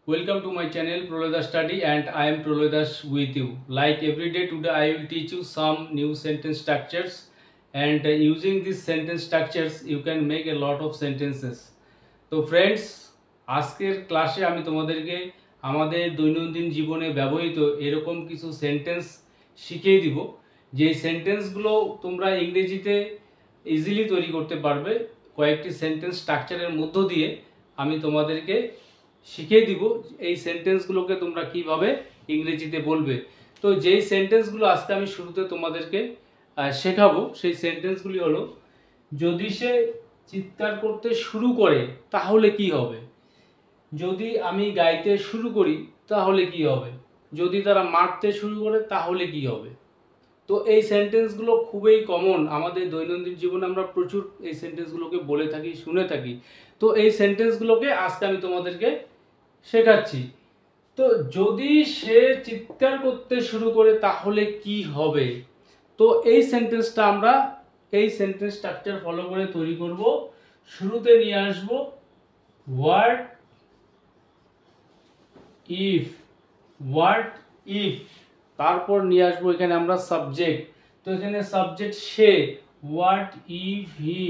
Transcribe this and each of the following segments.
Welcome to my channel Prolodas Study, and I am Prolodas with you. Like every day today I will teach you some new sentence structures, and using these sentence structures you can make a lot of sentences. তো friends, আজকের ক্লাসে আমি তোমাদেরকে আমাদের দৈনন্দিন জীবনে ব্যবহৃত এরকম কিছু সেন্টেন্স শিখিয়ে দিব, যে সেন্টেন্সগুলো তোমরা ইংরেজিতে ইজিলি তৈরি করতে পারবে। কয়েকটি সেন্টেন্স স্ট্রাকচারের মধ্য দিয়ে আমি তোমাদেরকে শিখিয়ে দিব এই সেন্টেন্সগুলোকে তোমরা কিভাবে ইংরেজিতে বলবে। তো যেই সেন্টেন্সগুলো আজকে আমি শুরুতে তোমাদেরকে শেখাবো সেই সেন্টেন্সগুলি হলো, যদি সে চিৎকার করতে শুরু করে তাহলে কি হবে, যদি আমি গাইতে শুরু করি তাহলে কি হবে, যদি তারা মারতে শুরু করে তাহলে কি হবে। তো এই সেন্টেন্সগুলো খুবই কমন, আমাদের দৈনন্দিন জীবনে আমরা প্রচুর এই সেন্টেন্সগুলোকে বলে থাকি, শুনে থাকি। তো এই সেন্টেন্সগুলোকে আজকে আমি তোমাদেরকে শেখাচ্ছি। তো যদি সে চিৎকার করতে শুরু করে তাহলে কি হবে, তো এই সেন্টেন্সটা আমরা এই সেন্টেন্স স্ট্রাকচার ফলো করে তৈরি করব। শুরুতে নিয়ে আসব হোয়াট ইফ, তারপর নিয়ে আসবো এখানে আমরা সাবজেক্ট। তো এখানে subject say, what if he,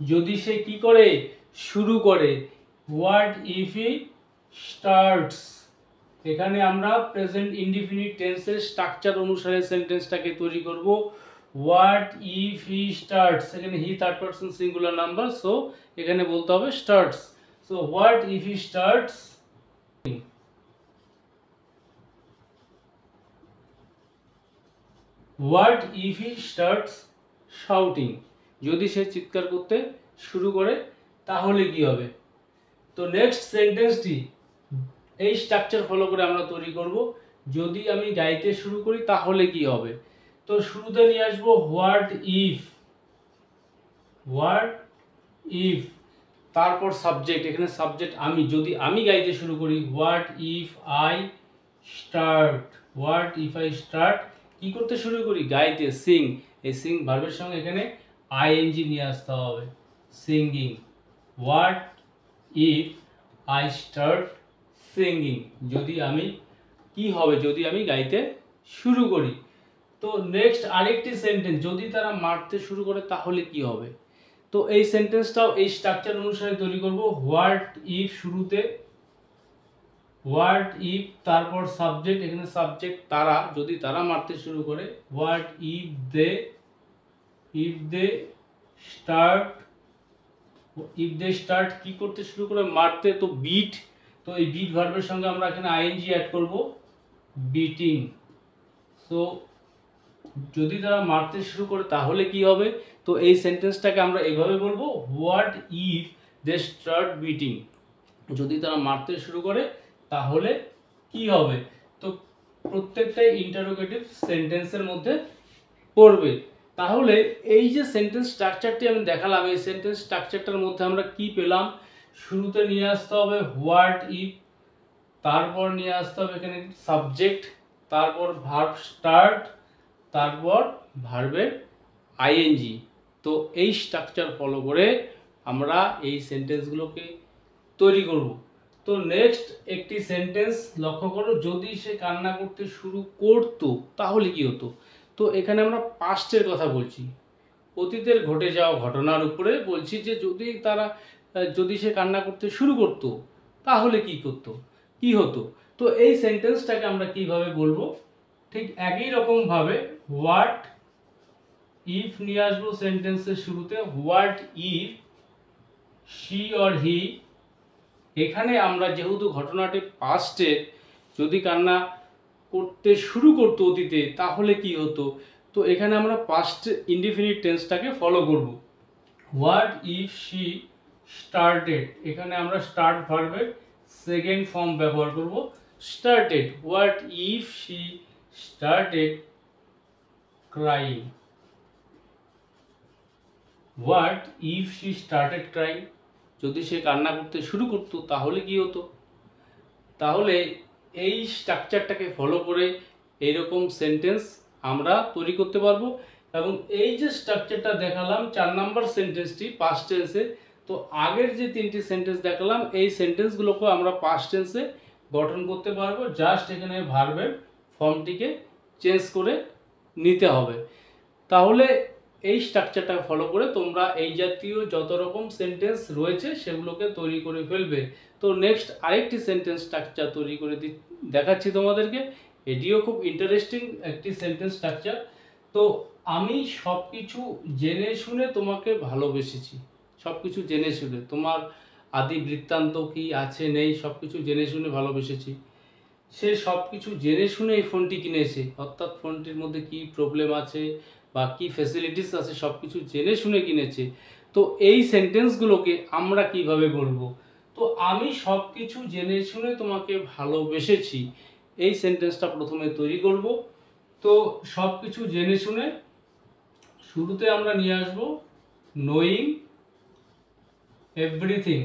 যদি সে কি করে শুরু করে, হোয়াট ইফ হি স্টার্টস। এখানে আমরা প্রেজেন্ট ইনডিফিনিট টেন্সের স্ট্রাকচার অনুসারে সেন্টেন্সটাকে তৈরি করব। হোয়াট ইফ হি স্টার্টস, এখানে he third person singular number, so এখানে বলতে হবে starts. So what if he starts, what if he starts shouting, যদি সে চিৎকার করতে শুরু করে তাহলে কি হবে। তো নেক্সট সেন্টেন্সটি এই স্ট্রাকচার ফলো করে আমরা তৈরি করব, যদি আমি গাইতে শুরু করি তাহলে কি হবে। তো শুরুতে নিয়ে আসবো হোয়াট ইফ, তারপর সাবজেক্ট, এখানে সাবজেক্ট আমি, যদি আমি গাইতে শুরু করি, হোয়াট ইফ আই স্টার্ট, কি করতে শুরু করি, গাইতে, সিং। এই সিং ভার্বের সঙ্গে এখানে আইএনজি নিয়ে আসতে হবে, singing. What if I start singing, যদি আমি কি হবে, যদি আমি গাইতে শুরু করি। তো নেক্সট আরেকটি সেন্টেন্স, যদি তারা মারতে শুরু করে তাহলে কি হবে। তো এই সেন্টেন্সটাও এই স্ট্রাকচার অনুসারে তৈরি করব। হোয়াট ইফ শুরুতে, হোয়াট ইফ তারপর সাবজেক্ট, এখানে সাবজেক্ট তারা, যদি তারা মারতে শুরু করে, হোয়াট ইফ দে স্টার্ট, কি করতে শুরু করে, মারতে। তো বিট, তো এই বিট ভার্বের সঙ্গে আমরা এখানে আইএনজি অ্যাড করব, বিটিং। সো যদি তারা মারতে শুরু করে তাহলে কি হবে। তো এই সেন্টেন্সটাকে আমরা এইভাবে বলবো, what if they start beating, যদি তারা মারতে শুরু করে তাহলে কি হবে। তো প্রত্যেকটাই ইন্টারোগেটিভ সেন্টেন্সের মধ্যে পড়বে। তাহলে এই যে সেন্টেন্স স্ট্রাকচারটি আমি দেখালাম, এই সেন্টেন্স স্ট্রাকচারটার মধ্যে আমরা কি পেলাম, শুরুতে নিয়ে আসতে হবে হোয়াট ইফ, তারপর নিয়ে আসতে হবে এখানে সাবজেক্ট, তারপর ভার্ব স্টার্ট, তারপর ভার্বের আইএনজি। তো এই স্ট্রাকচার ফলো করে আমরা এই সেন্টেন্সগুলোকে তৈরি করব। তো নেক্সট একটি সেন্টেন্স লক্ষ্য করো, যদি সে কান্না করতে শুরু করতো তাহলে কি হতো। তো এখানে আমরা পাস্টের কথা বলছি, অতীতের ঘটে যাওয়া ঘটনার উপরে বলছি, যে যদি সে কান্না করতে শুরু করতো তাহলে কি হতো। তো এই সেন্টেন্সটাকে আমরা কিভাবে বলবো, ঠিক একই রকম ভাবে হোয়াট ইফ নিয়ে আসবো সেন্টেন্সের শুরুতে। What if she or he, এখানে আমরা যেহেতু ঘটনাটি পাস্টে, যদি কান্না করতে শুরু করতো অতীতে তাহলে কি হতো। তো এখানে আমরা পাস্ট ইনডিফিনিট টেন্সটাকে ফলো করব। হোয়াট ইফ শি স্টার্টেড, এখানে আমরা স্টার্ট ভার্বের সেকেন্ড ফর্ম ব্যবহার করব, started. What if she started crying, what if she started crying, যদি সে কান্না করতে শুরু করতো তাহলে কি হতো। তাহলে এই স্ট্রাকচারটাকে ফলো করে এইরকম সেন্টেন্স আমরা তৈরি করতে পারবো। এবং এই যে স্ট্রাকচারটা দেখালাম 4 নাম্বার সেন্টেন্সটি পাস্ট টেন্সে, তো আগের যে 3টি সেন্টেন্স দেখালাম এই সেন্টেন্সগুলোকে আমরা পাস্ট টেন্সে গঠন করতে পারবো, জাস্ট এখানে ভার্বের ফর্মটিকে চেঞ্জ করে নিতে হবে। তাহলে এই স্ট্রাকচারটা ফলো করে তোমরা এই জাতীয় যত রকম সেন্টেন্স রয়েছে সেগুলোকে তৈরি করে ফেলবে। তো নেক্সট আরেকটি সেন্টেন্স স্ট্রাকচার তৈরি করে দেখাচ্ছি তোমাদেরকে। এটিও খুব ইন্টারেস্টিং একটি সেন্টেন্স স্ট্রাকচার। তো আমি সব কিছু জেনে শুনে তোমাকে ভালোবেসেছি। সব কিছু জেনে শুনে, তোমার আদি বৃত্তান্ত কি আছে নেই সব কিছু জেনে শুনে ভালোবেসেছি। সে সব কিছু জেনে শুনে এই ফোনটি কিনেছে, অর্থাৎ ফোনটির মধ্যে কি প্রবলেম আছে বা কি ফ্যাসিলিটিস আছে সব কিছু জেনে শুনে কিনেছে। তো এই সেন্টেন্সগুলোকে আমরা কিভাবে বলবো? তো আমি সব কিছু জেনে শুনে তোমাকে ভালোবেসেছি, এই সেন্টেন্সটা প্রথমে তৈরি করব। তো সব কিছু জেনে শুনে শুরুতে আমরা নিয়ে আসব knowing everything.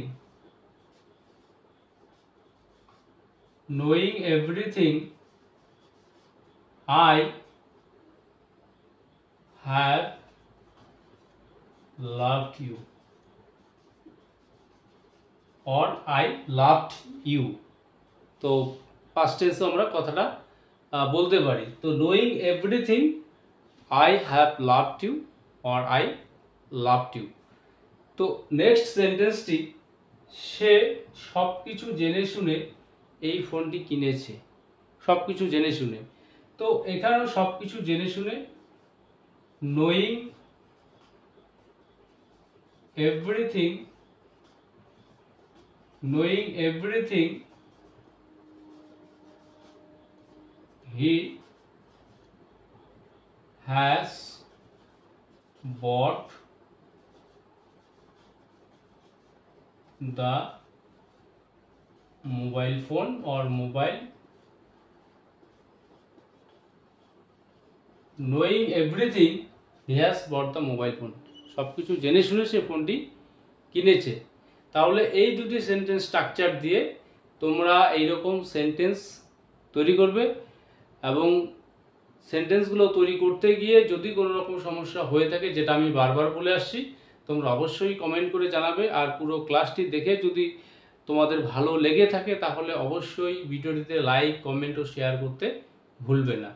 Knowing everything, I have loved you or I loved you। তো past tense আমরা কথাটা বলতে পারি। তো knowing everything, I have loved you or I loved you। তো নেক্সট সেন্টেন্সটি, সে সব কিছু জেনে শুনে এই ফোনটি কিনেছে, সব কিছু জেনে শুনে। তো এখানেও সব কিছু জেনে শুনে knowing everything, knowing everything he has bought the mobile phone or mobile। knowing everything he has bought the mobile phone, সব কিছু জেনে শুনে সে ফোনটি কিনেছে। তাহলে এই দুটি সেন্টেন্স স্ট্রাকচার দিয়ে তোমরা এইরকম সেন্টেন্স তৈরি করবে, এবং সেন্টেন্সগুলো তৈরি করতে গিয়ে যদি কোনো রকম সমস্যা হয়ে থাকে, যেটা আমি বারবার বলে আসছি, তোমরা অবশ্যই কমেন্ট করে জানাবে। আর পুরো ক্লাসটি দেখে যদি তোমাদের ভালো লেগে থাকে তাহলে অবশ্যই ভিডিওটিতে লাইক, কমেন্ট ও শেয়ার করতে ভুলবে না।